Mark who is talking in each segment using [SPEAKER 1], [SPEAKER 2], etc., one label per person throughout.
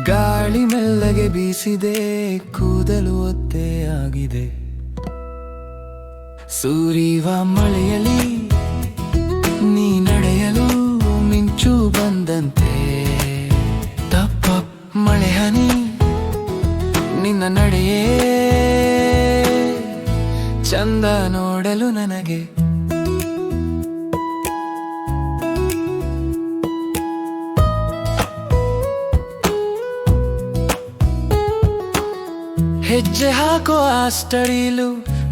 [SPEAKER 1] ಗಾಳಿ ಮೆಲ್ಲಗೆ ಬೀಸಿದೆ, ಕೂದಲು ಒತ್ತೆಯಾಗಿದೆ. ಸುರಿಯುವ ಮಳೆಯಲಿ ನೀ ನಡೆಯಲು ಮಿಂಚು ಬಂದಂತೆ. ತಪ್ಪ ಮಳೆ ಹನಿ ನಿನ್ನ ನಡೆಯೇ ಚಂದ ನೋಡಲು ನನಗೆ. ಹೆಜ್ಜೆ ಹಾಕೋ ಅಷ್ಟರಿಲು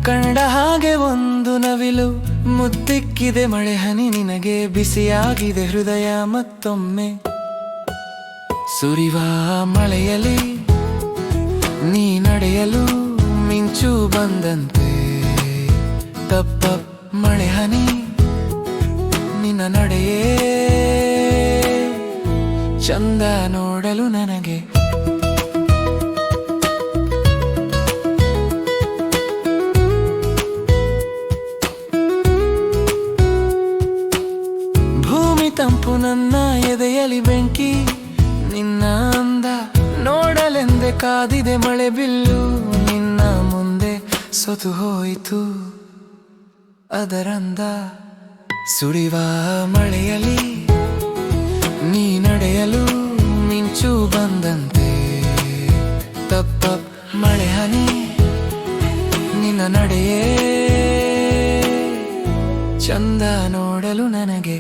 [SPEAKER 1] ಕಂಡ ಹಾಗೆ ಒಂದು ನವಿಲು. ಮುತ್ತಿಕ್ಕಿದೆ ಮಳೆ ಹನಿ ನಿನಗೆ, ಬಿಸಿಯಾಗಿದೆ ಹೃದಯ ಮತ್ತೊಮ್ಮೆ. ಸುರಿವ ಮಳೆಯಲಿ ನೀ ನಡೆಯಲು ಮಿಂಚು ಬಂದಂತೆ. ತಪ್ಪ ಮಳೆ ಹನಿ ನಿನ್ನ ನಡೆಯೇ ಚಂದ ನೋಡಲು ನನಗೆ. ತಂಪು ನನ್ನ ಎದೆಯಲಿ ಬೆಂಕಿ, ನಿನ್ನ ಅಂದ ನೋಡಲೆಂದೆ ಕಾದಿದೆ ಮಳೆ ಬಿಲ್ಲು. ನಿನ್ನ ಮುಂದೆ ಸೊತು ಹೋಯಿತು ಅದರಂದ. ಸುರಿವ ಮಳೆಯಲಿ ನೀ ನಡೆಯಲು ಮಿಂಚು ಬಂದಂತೆ. ತಪ್ಪ ಮಳೆ ಹನಿ ನಿನ್ನ ನಡೆಯೇ ಚಂದ ನೋಡಲು ನನಗೆ.